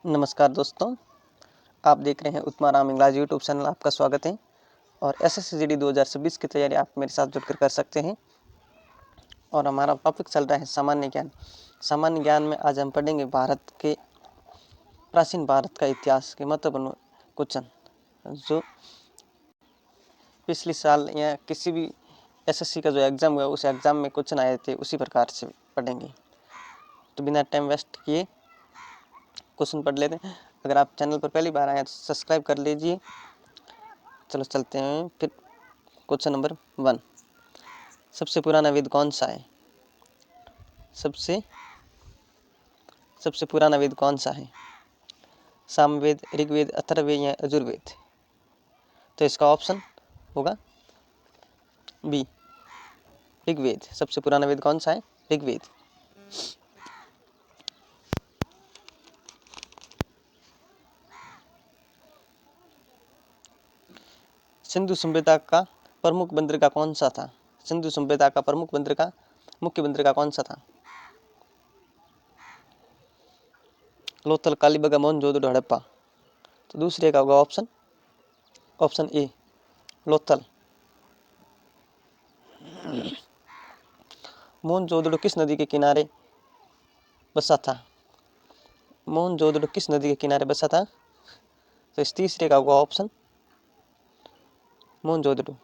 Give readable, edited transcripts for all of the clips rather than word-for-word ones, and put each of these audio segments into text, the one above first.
नमस्कार दोस्तों, आप देख रहे हैं उत्तमाराम इंग्लिश यूट्यूब चैनल। आपका स्वागत है और एसएससी जीडी 2026 की तैयारी आप मेरे साथ जुड़कर कर सकते हैं। और हमारा टॉपिक चल रहा है सामान्य ज्ञान। सामान्य ज्ञान में आज हम पढ़ेंगे प्राचीन भारत का इतिहास के महत्वपूर्ण क्वेश्चन जो पिछले साल या किसी भी एसएससी का जो एग्ज़ाम हुआ उस एग्ज़ाम में क्वेश्चन आए थे, उसी प्रकार से पढ़ेंगे। तो बिना टाइम वेस्ट किए क्वेश्चन पढ़ लेते हैं। अगर आप चैनल पर पहली बार आए तो सब्सक्राइब कर लीजिए। चलो चलते हैं फिर। क्वेश्चन नंबर 1, सबसे पुराना वेद कौन सा है? सबसे पुराना वेद कौन सा है? सामवेद, ऋग्वेद, अथर्ववेद या यजुर्वेद? तो इसका ऑप्शन होगा बी, ऋग्वेद। सबसे पुराना वेद कौन सा है? ऋग्वेद। सिंधु सभ्यता का प्रमुख बंदरगाह कौन सा था? सिंधु सभ्यता का प्रमुख बंदरगाह, मुख्य बंदरगाह कौन सा था? लोथल, कालीबंगा, मोहनजोदड़ो, हड़प्पा? तो दूसरे का होगा ऑप्शन ए, लोथल। मोहनजोदड़ो किस नदी के किनारे बसा था? मोहनजोदड़ो किस नदी के किनारे बसा था? तो इस तीसरे का होगा ऑप्शन मोहनजोदड़ो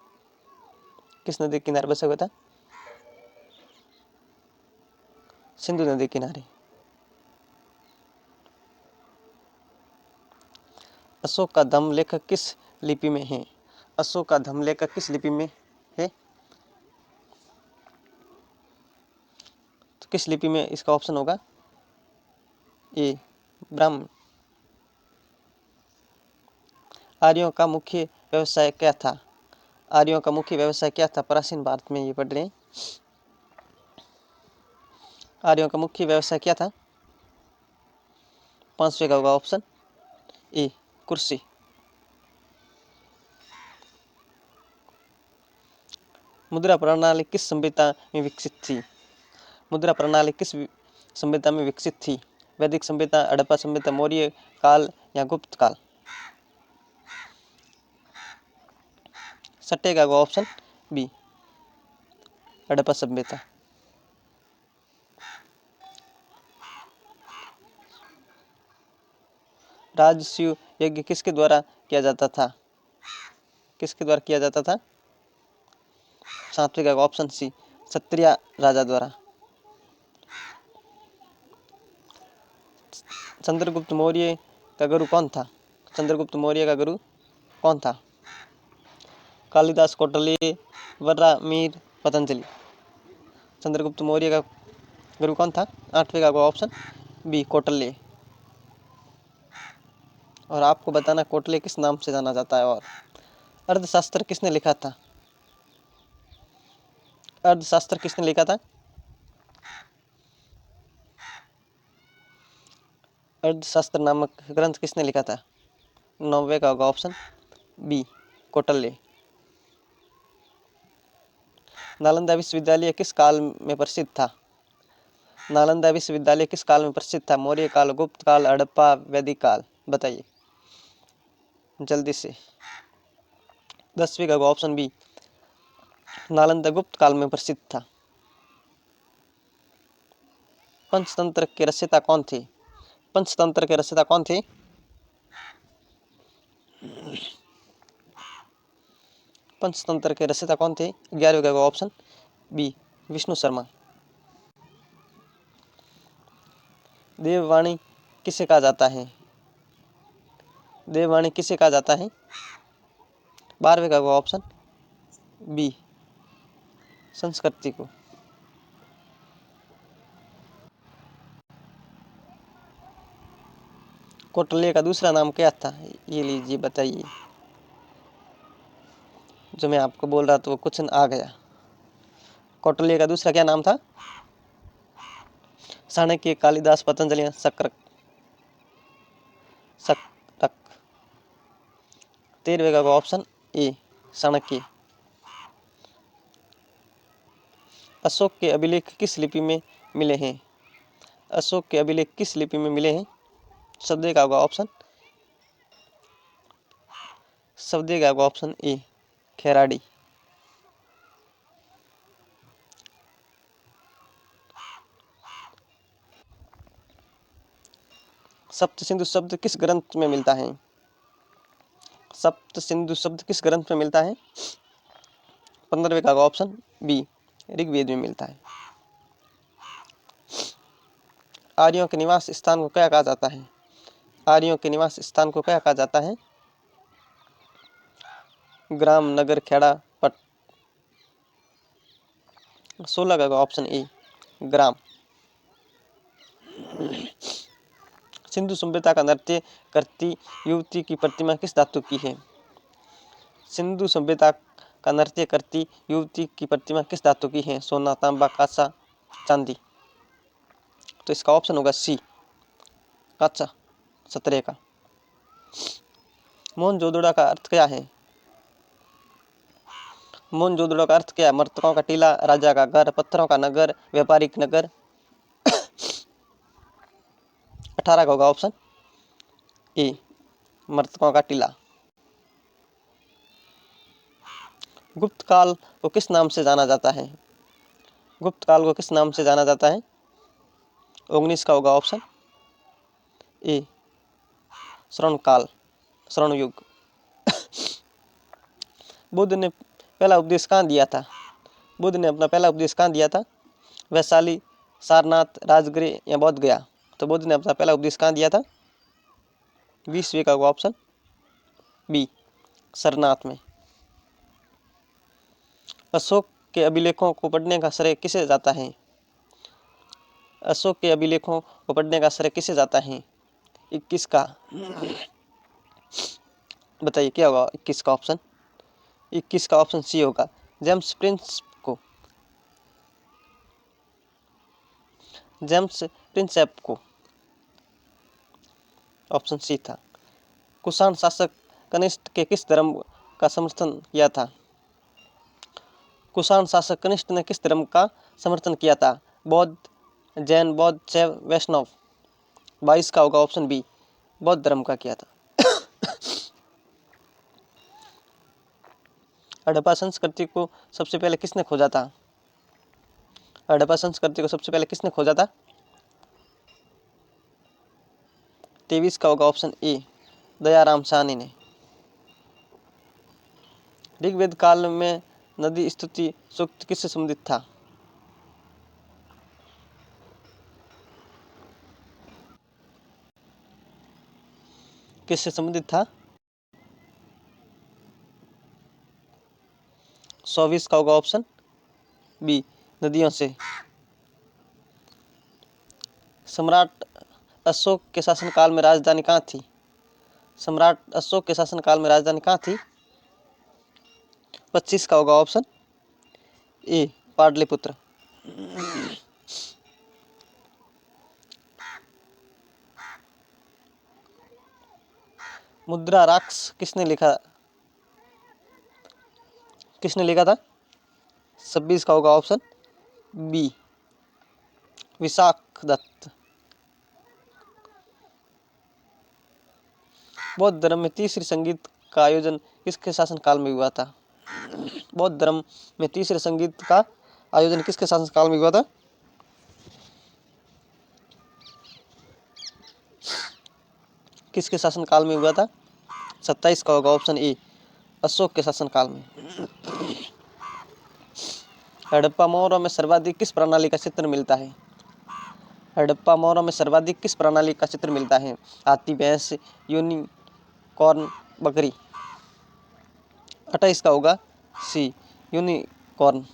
किस नदी के किनारे बसा हुआ था? सिंधु नदी के किनारे। अशोक का धम्म लेखक किस लिपि में है? अशोक का धम्म लेखक किस लिपि में है? तो किस लिपि में इसका ऑप्शन होगा ए, ब्राह्मण। आर्यों का मुख्य व्यवसाय क्या था? आर्यों का मुख्य व्यवसाय क्या था? प्राचीन भारत में ये पढ़ रहे हैं। आर्यों का मुख्य व्यवसाय क्या था? पांचवे का होगा ऑप्शन ए, कुर्सी। मुद्रा प्रणाली किस सभ्यता में विकसित थी? मुद्रा प्रणाली किस सभ्यता में विकसित थी? वैदिक सभ्यता, हड़प्पा सभ्यता, मौर्य काल या गुप्त काल? छठे का होगा ऑप्शन बी, हड़प्पा सभ्यता। राजसूय यज्ञ किसके द्वारा किया जाता था? किसके द्वारा किया जाता था? सातवें का ऑप्शन सी, क्षत्रिय राजा द्वारा। चंद्रगुप्त मौर्य का गुरु कौन था? चंद्रगुप्त मौर्य का गुरु कौन था? कालिदास, कौटिल्य, वर्रा, मीर, पतंजलि? चंद्रगुप्त मौर्य का गुरु कौन था? आठवें का ऑप्शन बी, कौटिल्य। और आपको बताना कौटिल्य किस नाम से जाना जाता है। और अर्थशास्त्र किसने लिखा था? अर्थशास्त्र किसने लिखा था? अर्थशास्त्र नामक ग्रंथ किसने लिखा था? नौवे का होगा ऑप्शन बी, कौटिल्य। नालंदा विश्वविद्यालय किस काल में प्रसिद्ध था? नालंदा विश्वविद्यालय किस काल में प्रसिद्ध था? मौर्य काल, गुप्त काल, हड़प्पा, वैदिक काल? बताइए जल्दी से। 10वीं का ऑप्शन बी, नालंदा गुप्त काल में प्रसिद्ध था। पंचतंत्र के रचयिता कौन थे? पंचतंत्र के रचयिता कौन थे? पंचतंत्र के रचयिता कौन थे? 11वीं का ऑप्शन बी, विष्णु शर्मा। देववाणी किसे कहा जाता है? देववाणी किसे कहा जाता है? 12वें का ऑप्शन बी, संस्कृति को। कौटिल्य का दूसरा नाम क्या था? ये लीजिए, बताइए। जो मैं आपको बोल रहा था वो क्वेश्चन आ गया। कौटिल्य का दूसरा क्या नाम था? चाणक्य, कालिदास, पतंजलि, शक्रक? 13वें का ऑप्शन ए, चाणक्य। अशोक के अभिलेख किस लिपि में मिले हैं? अशोक के अभिलेख किस लिपि में मिले हैं? शब्द का होगा ऑप्शन ऑप्शन ए खेराड़ी। सप्त सिंधु शब्द किस ग्रंथ में मिलता है? सप्त सिंधु शब्द किस ग्रंथ में मिलता है? 15वें का ऑप्शन बी ऋग्वेद में मिलता है। आर्यों के निवास स्थान को क्या कहा जाता है? आर्यों के निवास स्थान को क्या कहा जाता है? ग्राम, नगर, खेड़ा, पट। 16 का ऑप्शन ए ग्राम। सिंधु सभ्यता का नृत्य करती युवती की प्रतिमा किस धातु की है? सिंधु सभ्यता का नृत्य करती युवती की प्रतिमा किस धातु की है? सोना, तांबा, कांसा, चांदी। तो इसका ऑप्शन होगा सी कांचा, 17 का। मोहनजोदड़ो का अर्थ क्या है? मोहनजोदड़ो का अर्थ क्या है? मर्तकों का टीला, राजा का घर, पत्थरों का नगर, व्यापारिक नगर। 18 का होगा ऑप्शन ए मर्तकों का टीला। गुप्त काल को किस नाम से जाना जाता है? गुप्त काल को किस नाम से जाना जाता है? 19 का होगा ऑप्शन ए स्वर्ण काल, स्वर्ण युग। बुद्ध ने पहला उपदेश कहाँ दिया था? बुद्ध ने अपना पहला उपदेश कहाँ दिया था? वैशाली, सारनाथ, राजगृह या बोध गया? तो बुद्ध ने अपना पहला उपदेश कहाँ दिया था? 20वें का होगा ऑप्शन बी सारनाथ में। अशोक के अभिलेखों को पढ़ने का श्रेय किसे जाता है? अशोक के अभिलेखों को पढ़ने का श्रेय किसे जाता है? 21 का। बताइए क्या होगा 21 का ऑप्शन? 21 का ऑप्शन सी होगा जेम्स प्रिंस को। जेम्स प्रिंसेप को ऑप्शन सी था। कुषाण शासक कनिष्ठ के किस धर्म का समर्थन किया था? कुषाण शासक कनिष्ठ ने किस धर्म का समर्थन किया था? बौद्ध, जैन, बौद्ध, शैव, वैष्णव। 22 का होगा ऑप्शन बी बौद्ध धर्म का किया था। हड़प्पा संस्कृति को सबसे पहले किसने खोजा था? हड़प्पा संस्कृति को सबसे पहले किसने खोजा था? 23 का होगा ऑप्शन ए दयाराम साहनी ने। ऋग्वेद काल में नदी स्तुति सूक्त किससे संबंधित था? किससे संबंधित था? 24 का होगा ऑप्शन बी नदियों से। सम्राट अशोक के शासनकाल में राजधानी कहाँ थी? सम्राट अशोक के शासनकाल में राजधानी कहाँ थी? 25 का होगा ऑप्शन ए पाटलिपुत्र। मुद्रा राक्ष किसने लिखा था? 26 का होगा ऑप्शन बी विशाख दत्त। बौद्ध धर्म में तीसरे संगीत का आयोजन किसके शासनकाल में हुआ था? बौद्ध धर्म में तीसरे संगीत का आयोजन किसके शासनकाल में हुआ था? किसके शासनकाल में हुआ था? 27 का होगा ऑप्शन ए अशोक के शासनकाल में। हड़प्पा मोहरों में सर्वाधिक किस प्रणाली का चित्र मिलता है? हड़प्पा मोहरों में सर्वाधिक किस प्रणाली का चित्र मिलता है? हाथी, भैंस, यूनिकॉर्न, बकरी। 28 का होगा सी यूनिकॉर्न।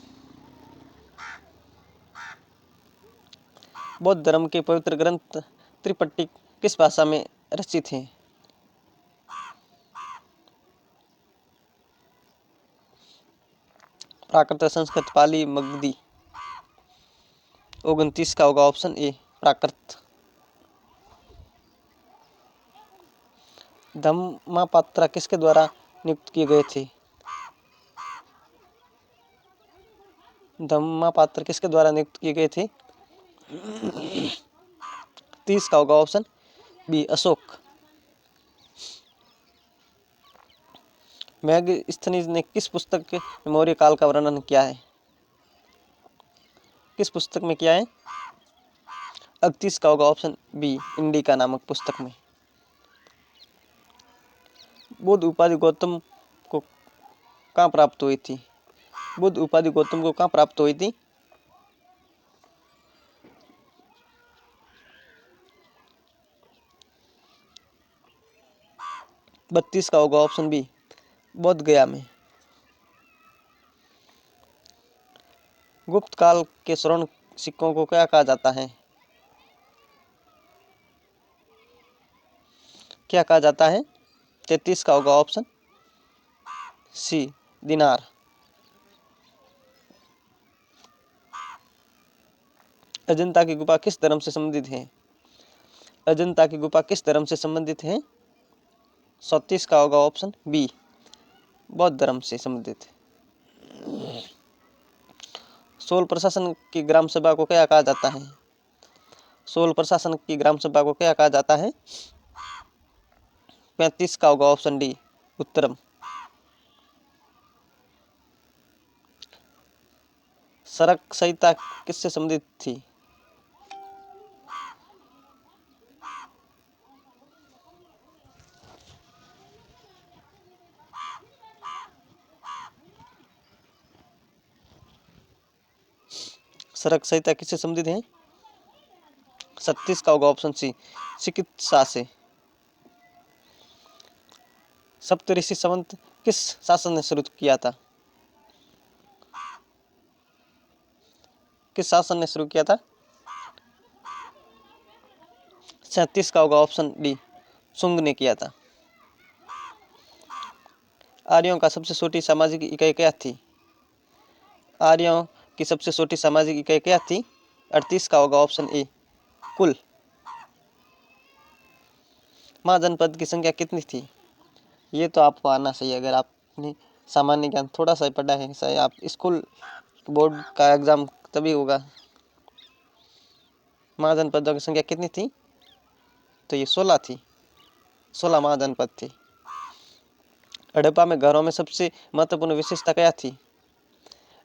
बौद्ध धर्म के पवित्र ग्रंथ त्रिपिटक किस भाषा में रचित हैं? प्राकृत, संस्कृत, पाली, मगधी। 29 का होगा ऑप्शन ए प्राकृत। धम्मापात्रा किसके द्वारा नियुक्त किए गए थे? धम्मापात्र किसके द्वारा नियुक्त किए गए थे? 30 का होगा ऑप्शन बी अशोक। मेगास्थनीज ने किस पुस्तक के मौर्य काल का वर्णन किया है? किस पुस्तक में किया है? 38 का होगा ऑप्शन बी, इंडिका नामक पुस्तक में। बुद्ध उपाधि गौतम को कहाँ प्राप्त हुई थी? बुद्ध उपाधि गौतम को कहाँ प्राप्त हुई थी? बत्तीस का होगा ऑप्शन बी, बोध गया में। गुप्त काल के स्वर्ण सिक्कों को क्या कहा जाता है? क्या कहा जाता है? 33 का होगा ऑप्शन सी, दिनार। अजंता की गुफा किस धर्म से संबंधित है? अजंता की गुफा किस धर्म से संबंधित है? 37 का होगा ऑप्शन बी, बौद्ध धर्म से संबंधित है। सोल प्रशासन की ग्राम सभा को क्या कहा जाता है? सोल प्रशासन की ग्राम सभा को क्या कहा जाता है? 35 का होगा ऑप्शन डी, उत्तरम। सड़क संहिता किससे संबंधित थी? सड़क संहिता किससे संबंधित है? 36 का होगा ऑप्शन सी, चिकित्सा से। सप्तऋषि संवत किस शासन ने शुरू किया था? किस शासन ने शुरू किया था? 37 का होगा ऑप्शन डी, शुंग ने किया था। आर्यों का सबसे छोटी सामाजिक इकाई क्या थी? आर्यों की सबसे छोटी सामाजिक इकाई क्या थी? 38 का होगा ऑप्शन ए, कुल। महाजनपद की संख्या कितनी थी? ये तो आपको आना चाहिए, अगर आपने सामान्य ज्ञान थोड़ा सा पढ़ा है, सही आप स्कूल बोर्ड का एग्जाम तभी होगा। महाजनपदों की संख्या कितनी थी? तो ये 16 थी, 16 महाजनपद थी। हड़प्पा में घरों में सबसे महत्वपूर्ण विशेषता क्या थी?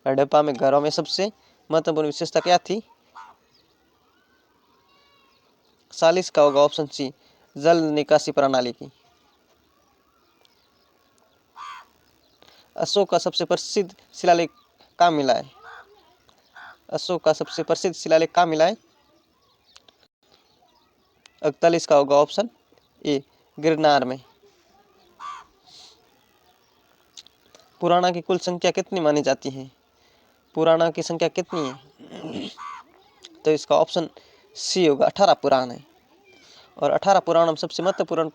हड़प्पा में घरों में सबसे महत्वपूर्ण विशेषता क्या थी? 40 का होगा ऑप्शन सी, जल निकासी प्रणाली की। अशोक का सबसे प्रसिद्ध शिलालेख कहाँ मिला है? अशोक का सबसे प्रसिद्ध शिलालेख कहाँ मिला है? 41 का होगा ऑप्शन ए, गिरनार में। पुराणों की कुल संख्या कितनी मानी जाती है? पुराणों की संख्या कितनी है? तो इसका ऑप्शन सी होगा, 18 पुराण है। और 18 पुराणों में सबसे महत्वपूर्ण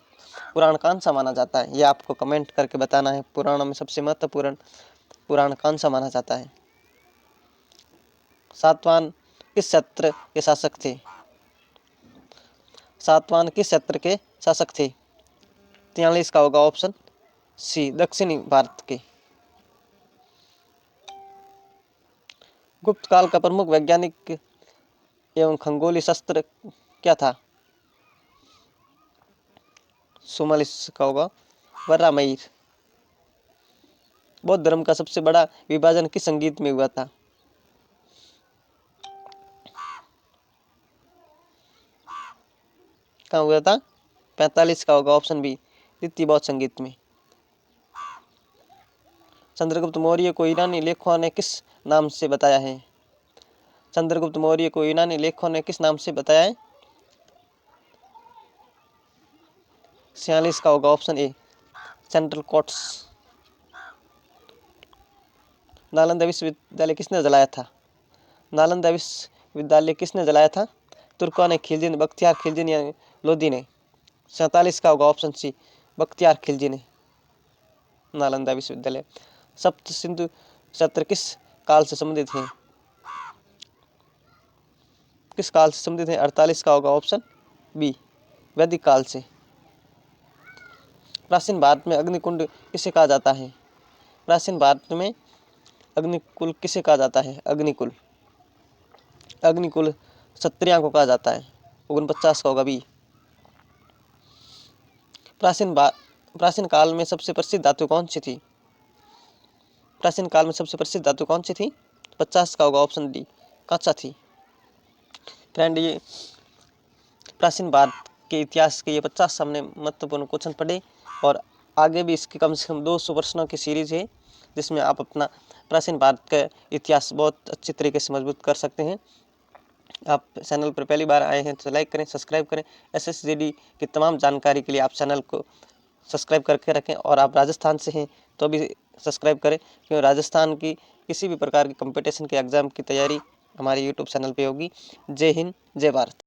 पुराण कौन सा माना जाता है? ये आपको कमेंट करके बताना है। पुराणों में सबसे महत्वपूर्ण पुराण कौन सा माना जाता है? सातवाहन किस क्षेत्र के शासक थे? सातवाहन किस क्षेत्र के शासक थे? 43 का होगा ऑप्शन सी, दक्षिणी भारत के। गुप्त काल का प्रमुख वैज्ञानिक एवं खगोलीय शास्त्र क्या था? 44 का होगा वराहमिहिर। बौद्ध धर्म का सबसे बड़ा विभाजन किस संगीत में हुआ था? कहाँ हुआ था? 45 का होगा ऑप्शन बी, द्वितीय बौद्ध संगीत में। चंद्रगुप्त मौर्य को ईरानी लेखकों ने किस नाम से बताया है? चंद्रगुप्त मौर्य को यूनानी लेखकों ने किस नाम से बताया है? 46 का होगा option A, central courts. Nalanda विश्वविद्यालय किसने जलाया था? नालंदा विश्वविद्यालय किसने जलाया था? तुर्कों ने, खिलजी ने, बख्तियार खिलजी ने या लोदी ने? 47 का होगा ऑप्शन सी, बख्तियार खिलजी ने। नालंदा विश्वविद्यालय। सप्त सिंधु सत्र किस काल से संबंधित है? किस काल से संबंधित है? 48 का होगा ऑप्शन बी, वैदिक काल से। प्राचीन भारत में अग्निकुंड किसे कहा जाता है? प्राचीन भारत में अग्निकुल किसे कहा जाता है? अग्निकुल, अग्निकुल क्षत्रियों को कहा जाता है। 49 का होगा बी। प्राचीन काल में सबसे प्रसिद्ध धातु कौन सी थी? प्राचीन काल में सबसे प्रसिद्ध धातु कौन सी थी? 50 का होगा ऑप्शन डी, कांसा थी। फ्रेंड, ये प्राचीन भारत के इतिहास के ये 50 हमने महत्वपूर्ण क्वेश्चन पढ़े, और आगे भी इसके कम से कम 200 प्रश्नों की सीरीज है, जिसमें आप अपना प्राचीन भारत का इतिहास बहुत अच्छी तरीके से मजबूत कर सकते हैं। आप चैनल पर पहली बार आए हैं तो लाइक करें, सब्सक्राइब करें। SSGD की तमाम जानकारी के लिए आप चैनल को सब्सक्राइब करके रखें, और आप राजस्थान से हैं तो भी सब्सक्राइब करें, क्योंकि राजस्थान की किसी भी प्रकार की कंपटीशन के एग्ज़ाम की तैयारी हमारे YouTube चैनल पे होगी। जय हिंद, जय भारत।